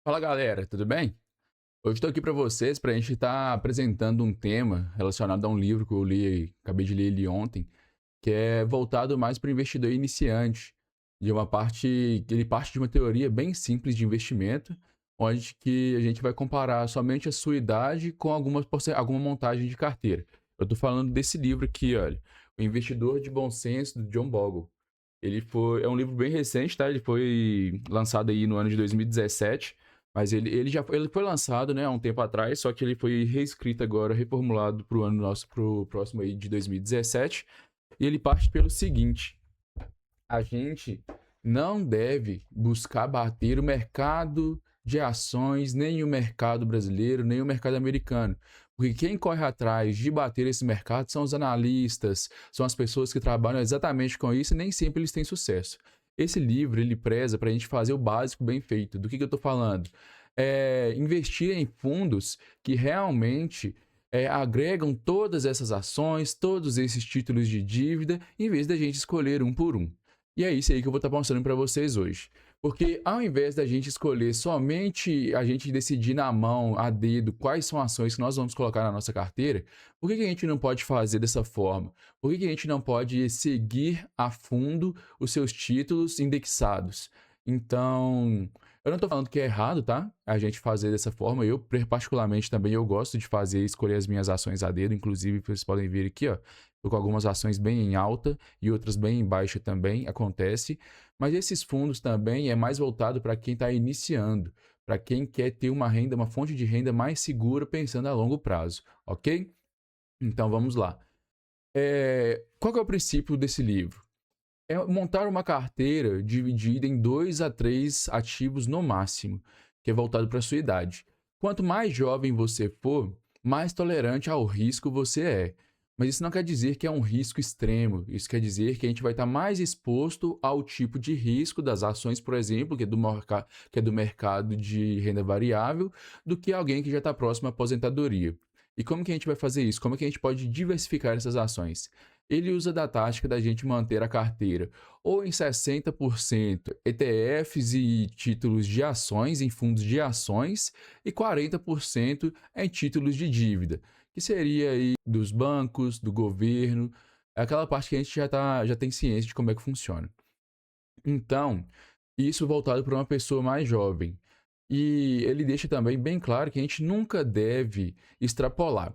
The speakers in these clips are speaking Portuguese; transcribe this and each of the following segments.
Fala galera, tudo bem? Hoje estou aqui para vocês para a gente estar apresentando um tema relacionado a um livro que eu li, acabei de ler ele ontem, que é voltado mais para o investidor iniciante, de uma parte, ele parte de uma teoria bem simples de investimento, onde que a gente vai comparar somente a sua idade com alguma montagem de carteira. Eu estou falando desse livro aqui, olha, O Investidor de Bom Senso, do John Bogle. É um livro bem recente, tá? Ele foi lançado aí no ano de 2017, mas ele foi lançado, né, há um tempo atrás, só que ele foi reescrito agora, reformulado para o ano nosso, pro próximo aí de 2017. E ele parte pelo seguinte: a gente não deve buscar bater o mercado de ações, nem o mercado brasileiro, nem o mercado americano. Porque quem corre atrás de bater esse mercado são os analistas, são as pessoas que trabalham exatamente com isso e nem sempre eles têm sucesso. Esse livro, ele preza para a gente fazer o básico bem feito. Do que eu estou falando? Investir em fundos que realmente agregam todas essas ações, todos esses títulos de dívida, em vez da gente escolher um por um. E é isso aí que eu vou estar mostrando para vocês hoje. Porque ao invés da gente escolher somente a gente decidir na mão, a dedo, quais são ações que nós vamos colocar na nossa carteira, por que a gente não pode fazer dessa forma? Por que a gente não pode seguir a fundo os seus títulos indexados? Então, eu não estou falando que é errado, tá? A gente fazer dessa forma. Eu, particularmente, também eu gosto de escolher as minhas ações a dedo. Inclusive, vocês podem ver aqui, ó. Tô com algumas ações bem em alta e outras bem em baixa também, acontece. Mas esses fundos também é mais voltado para quem está iniciando, para quem quer ter uma renda, uma fonte de renda mais segura pensando a longo prazo, ok? Então vamos lá. Qual que é o princípio desse livro? É montar uma carteira dividida em 2 a 3 ativos no máximo, que é voltado para a sua idade. Quanto mais jovem você for, mais tolerante ao risco você é. Mas isso não quer dizer que é um risco extremo. Isso quer dizer que a gente vai estar mais exposto ao tipo de risco das ações, por exemplo, que é do mercado de renda variável, do que alguém que já está próximo à aposentadoria. E como que a gente vai fazer isso? Como que a gente pode diversificar essas ações? Ele usa da tática da gente manter a carteira ou em 60% ETFs e títulos de ações, em fundos de ações, e 40% em títulos de dívida, que seria aí dos bancos, do governo, é aquela parte que a gente já tem ciência de como é que funciona. Então, isso voltado para uma pessoa mais jovem. E ele deixa também bem claro que a gente nunca deve extrapolar.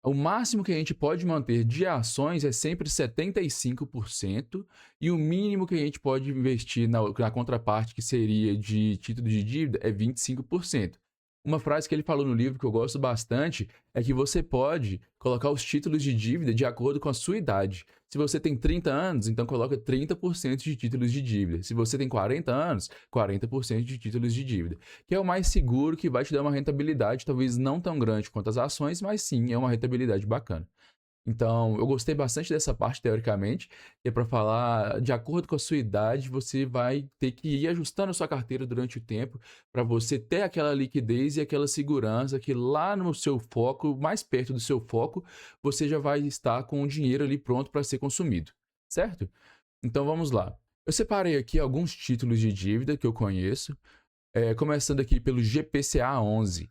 O máximo que a gente pode manter de ações é sempre 75% e o mínimo que a gente pode investir na contraparte, que seria de título de dívida, é 25%. Uma frase que ele falou no livro que eu gosto bastante é que você pode colocar os títulos de dívida de acordo com a sua idade. Se você tem 30 anos, então coloca 30% de títulos de dívida. Se você tem 40 anos, 40% de títulos de dívida, que é o mais seguro, que vai te dar uma rentabilidade, talvez não tão grande quanto as ações, mas sim é uma rentabilidade bacana. Então, eu gostei bastante dessa parte, teoricamente, que é para falar, de acordo com a sua idade, você vai ter que ir ajustando a sua carteira durante o tempo, para você ter aquela liquidez e aquela segurança que lá no seu foco, mais perto do seu foco, você já vai estar com o dinheiro ali pronto para ser consumido, certo? Então, vamos lá. Eu separei aqui alguns títulos de dívida que eu conheço, começando aqui pelo GPCA 11.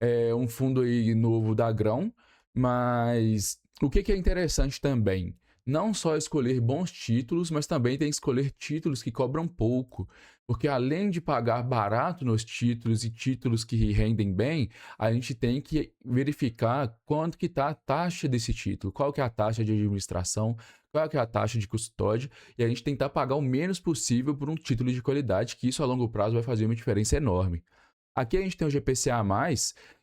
É um fundo aí novo da Grão, mas o que é interessante também? Não só escolher bons títulos, mas também tem que escolher títulos que cobram pouco. Porque além de pagar barato nos títulos e títulos que rendem bem, a gente tem que verificar quanto que está a taxa desse título, qual que é a taxa de administração, qual que é a taxa de custódia, e a gente tentar pagar o menos possível por um título de qualidade, que isso a longo prazo vai fazer uma diferença enorme. Aqui a gente tem o GPCA+,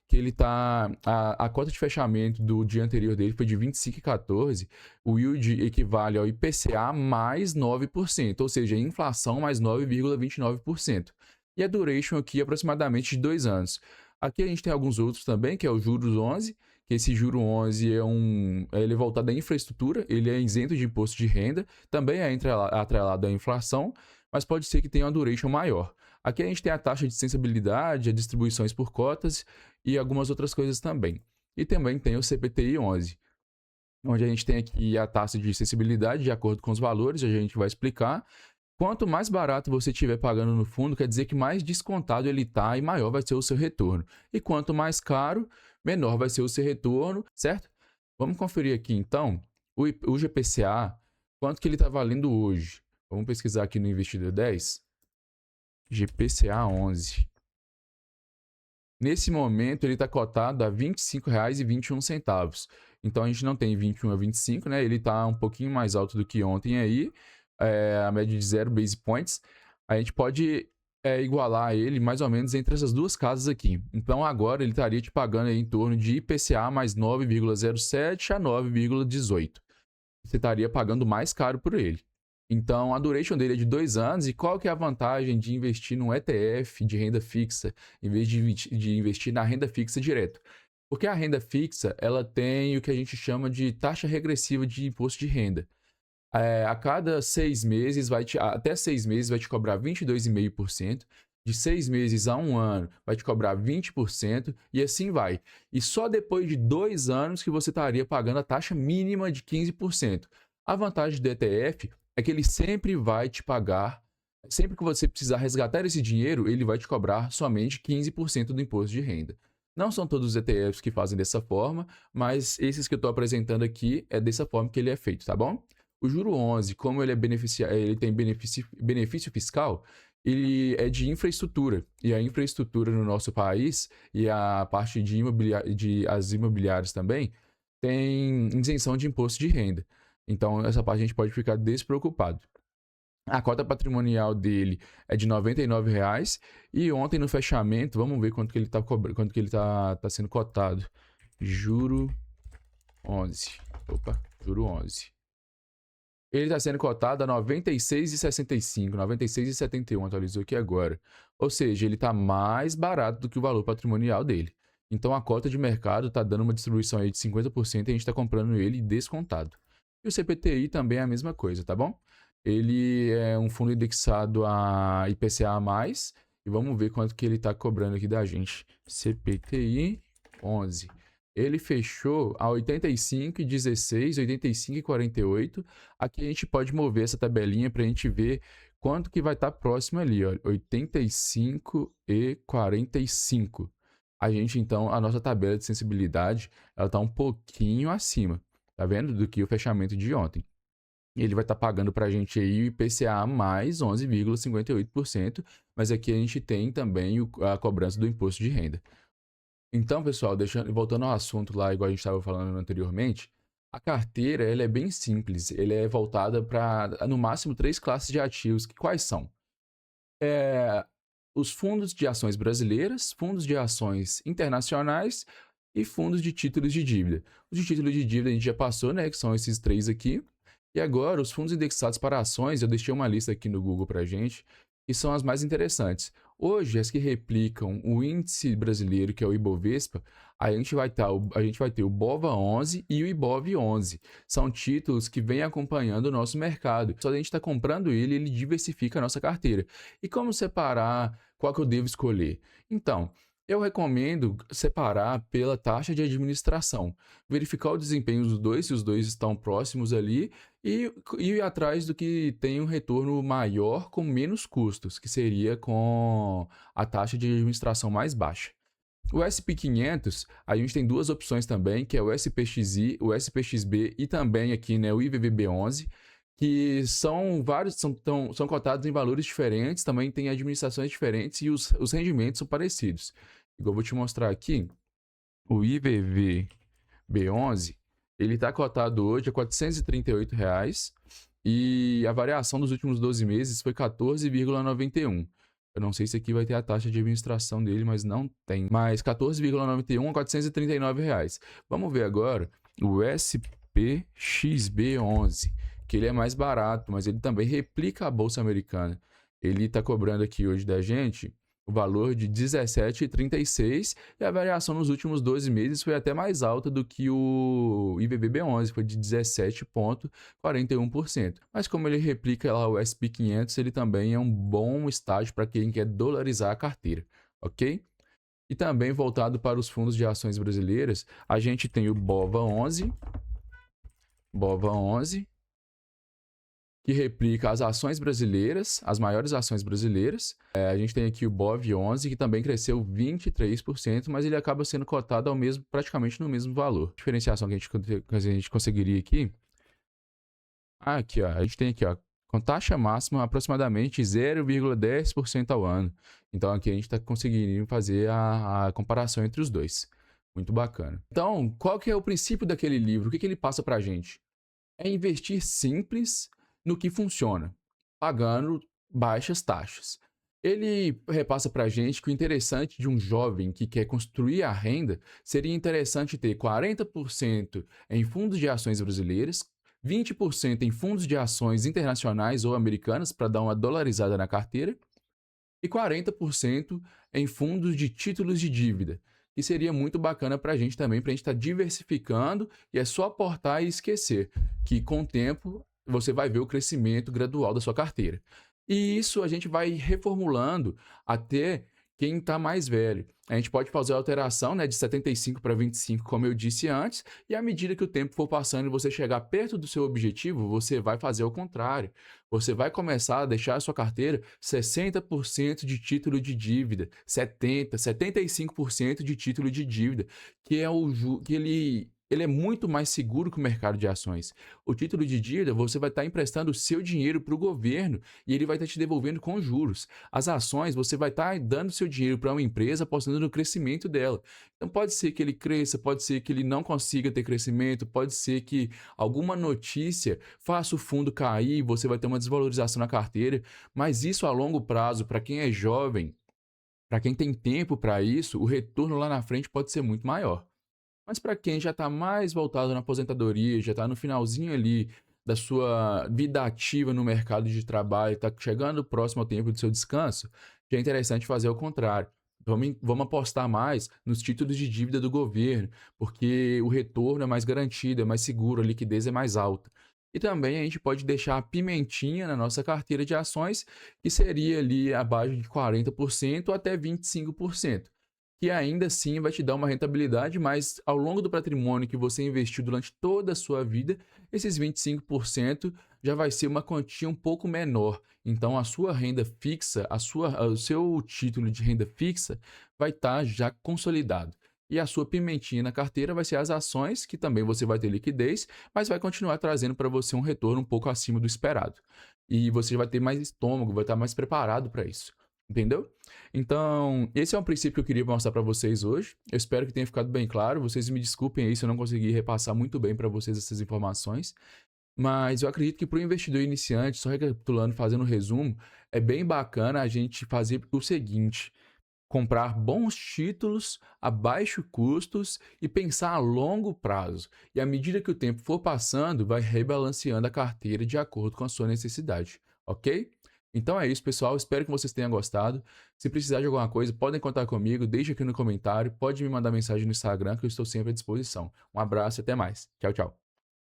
que ele tá. A cota de fechamento do dia anterior dele foi de 25,14. O yield equivale ao IPCA mais 9%, ou seja, a inflação mais 9,29%. E a duration aqui é aproximadamente de 2 anos. Aqui a gente tem alguns outros também, que é o juros 11, que esse juro 11 ele é voltado à infraestrutura, ele é isento de imposto de renda, também é atrelado à inflação, mas pode ser que tenha uma duration maior. Aqui a gente tem a taxa de sensibilidade, as distribuições por cotas e algumas outras coisas também. E também tem o CPTI 11, onde a gente tem aqui a taxa de sensibilidade de acordo com os valores, a gente vai explicar, Quanto mais barato você estiver pagando no fundo, quer dizer que mais descontado ele está e maior vai ser o seu retorno. E quanto mais caro, menor vai ser o seu retorno, certo? Vamos conferir aqui então o GPCA, quanto que ele está valendo hoje. Vamos pesquisar aqui no Investidor 10. GPCA 11. Nesse momento ele está cotado a R$ 25,21. Então a gente não tem 21 a 25, né? Ele está um pouquinho mais alto do que ontem aí. A média de 0 base points, a gente pode igualar ele mais ou menos entre essas duas casas aqui. Então agora ele estaria te pagando aí em torno de IPCA mais 9,07 a 9,18. Você estaria pagando mais caro por ele. Então a duration dele é de 2 anos. E qual que é a vantagem de investir num ETF de renda fixa em vez de investir na renda fixa direto? Porque a renda fixa ela tem o que a gente chama de taxa regressiva de imposto de renda. A cada 6 meses, até 6 meses vai te cobrar 22,5%. De 6 meses a 1 ano vai te cobrar 20% e assim vai. E só depois de 2 anos que você estaria pagando a taxa mínima de 15%. A vantagem do ETF é que ele sempre vai te pagar, sempre que você precisar resgatar esse dinheiro, ele vai te cobrar somente 15% do imposto de renda. Não são todos os ETFs que fazem dessa forma, mas esses que eu estou apresentando aqui é dessa forma que ele é feito, tá bom? O juro 11, como ele tem benefício fiscal, ele é de infraestrutura. E a infraestrutura no nosso país e a parte as imobiliárias também tem isenção de imposto de renda. Então, essa parte a gente pode ficar despreocupado. A cota patrimonial dele é de R$ 99,00 e ontem no fechamento, vamos ver quanto que ele está sendo cotado. Juro 11. Juro 11. Ele está sendo cotado a 96,65, 96,71, atualizou aqui agora. Ou seja, ele está mais barato do que o valor patrimonial dele. Então a cota de mercado está dando uma distribuição aí de 50% e a gente está comprando ele descontado. E o CPTI também é a mesma coisa, tá bom? Ele é um fundo indexado a IPCA+, e vamos ver quanto que ele está cobrando aqui da gente. CPTI 11. Ele fechou a 85,16, 85,48. Aqui a gente pode mover essa tabelinha para a gente ver quanto que vai estar próximo ali, ó, 85,45. Então, a nossa tabela de sensibilidade, ela está um pouquinho acima, tá vendo? Do que o fechamento de ontem. Ele vai estar pagando para a gente aí o IPCA mais 11,58%, mas aqui a gente tem também a cobrança do imposto de renda. Então, pessoal, voltando ao assunto lá, igual a gente estava falando anteriormente, a carteira ela é bem simples, ela é voltada para, no máximo, 3 classes de ativos, que quais são? Os fundos de ações brasileiras, fundos de ações internacionais e fundos de títulos de dívida. Os de títulos de dívida a gente já passou, né, que são esses 3 aqui. E agora, os fundos indexados para ações, eu deixei uma lista aqui no Google para a gente, que são as mais interessantes. Hoje, as que replicam o índice brasileiro, que é o Ibovespa, a gente vai ter o BOVA11 e o IBOV11. São títulos que vêm acompanhando o nosso mercado. Só a gente está comprando ele diversifica a nossa carteira. E como separar qual que eu devo escolher? Então, eu recomendo separar pela taxa de administração, verificar o desempenho dos dois, se os dois estão próximos ali, e ir atrás do que tem um retorno maior com menos custos, que seria com a taxa de administração mais baixa. O SP500, a gente tem 2 opções também, que é o SPXI, o SPXB e também aqui, né, o IVVB11, que são cotados em valores diferentes, também tem administrações diferentes e os rendimentos são parecidos. Igual eu vou te mostrar aqui, o IVVB11, ele está cotado hoje a R$ 438,00 e a variação dos últimos 12 meses foi 14,91. Eu não sei se aqui vai ter a taxa de administração dele, mas não tem. Mas 14,91 a R$ 439,00. Vamos ver agora o SPXB11, que ele é mais barato, mas ele também replica a Bolsa Americana. Ele está cobrando aqui hoje da gente o valor de 17,36 e a variação nos últimos 12 meses foi até mais alta do que o IVVB11, foi de 17,41%. Mas como ele replica lá o SP500, ele também é um bom estágio para quem quer dolarizar a carteira, ok? E também voltado para os fundos de ações brasileiras, a gente tem o BOVA11, que replica as ações brasileiras, as maiores ações brasileiras. A gente tem aqui o BOV11, que também cresceu 23%, mas ele acaba sendo cotado praticamente no mesmo valor. A diferenciação que a gente conseguiria aqui. Aqui, ó, a gente tem aqui, ó, com taxa máxima aproximadamente 0,10% ao ano. Então aqui a gente está conseguindo fazer a comparação entre os dois. Muito bacana. Então, qual que é o princípio daquele livro? O que ele passa para a gente? É investir simples no que funciona, pagando baixas taxas. Ele repassa para a gente que o interessante de um jovem que quer construir a renda seria interessante ter 40% em fundos de ações brasileiras, 20% em fundos de ações internacionais ou americanas para dar uma dolarizada na carteira e 40% em fundos de títulos de dívida, que seria muito bacana para a gente também, para a gente estar diversificando e é só aportar e esquecer, que com o tempo você vai ver o crescimento gradual da sua carteira. E isso a gente vai reformulando até quem está mais velho. A gente pode fazer a alteração, né, de 75 para 25, como eu disse antes, e à medida que o tempo for passando e você chegar perto do seu objetivo, você vai fazer o contrário. Você vai começar a deixar a sua carteira 60% de título de dívida, 70%, 75% de título de dívida, que é que ele é muito mais seguro que o mercado de ações. O título de dívida, você vai estar emprestando o seu dinheiro para o governo e ele vai estar te devolvendo com juros. As ações, você vai estar dando seu dinheiro para uma empresa apostando no crescimento dela. Então pode ser que ele cresça, pode ser que ele não consiga ter crescimento, pode ser que alguma notícia faça o fundo cair, você vai ter uma desvalorização na carteira, mas isso a longo prazo, para quem é jovem, para quem tem tempo para isso, o retorno lá na frente pode ser muito maior. Mas para quem já está mais voltado na aposentadoria, já está no finalzinho ali da sua vida ativa no mercado de trabalho, está chegando próximo ao tempo do seu descanso, já é interessante fazer o contrário. Vamos apostar mais nos títulos de dívida do governo, porque o retorno é mais garantido, é mais seguro, a liquidez é mais alta. E também a gente pode deixar a pimentinha na nossa carteira de ações, que seria ali abaixo de 40% até 25%. Que ainda assim vai te dar uma rentabilidade, mas ao longo do patrimônio que você investiu durante toda a sua vida, esses 25% já vai ser uma quantia um pouco menor. Então a sua renda fixa, o seu título de renda fixa vai estar já consolidado. E a sua pimentinha na carteira vai ser as ações, que também você vai ter liquidez, mas vai continuar trazendo para você um retorno um pouco acima do esperado. E você vai ter mais estômago, vai estar mais preparado para isso. Entendeu? Então, esse é um princípio que eu queria mostrar para vocês hoje. Eu espero que tenha ficado bem claro. Vocês me desculpem aí se eu não consegui repassar muito bem para vocês essas informações. Mas eu acredito que para o investidor iniciante, só recapitulando, fazendo um resumo, é bem bacana a gente fazer o seguinte: comprar bons títulos a baixos custos e pensar a longo prazo. E à medida que o tempo for passando, vai rebalanceando a carteira de acordo com a sua necessidade, ok? Então é isso, pessoal. Espero que vocês tenham gostado. Se precisar de alguma coisa, podem contar comigo. Deixe aqui no comentário. Pode me mandar mensagem no Instagram, que eu estou sempre à disposição. Um abraço e até mais. Tchau, tchau.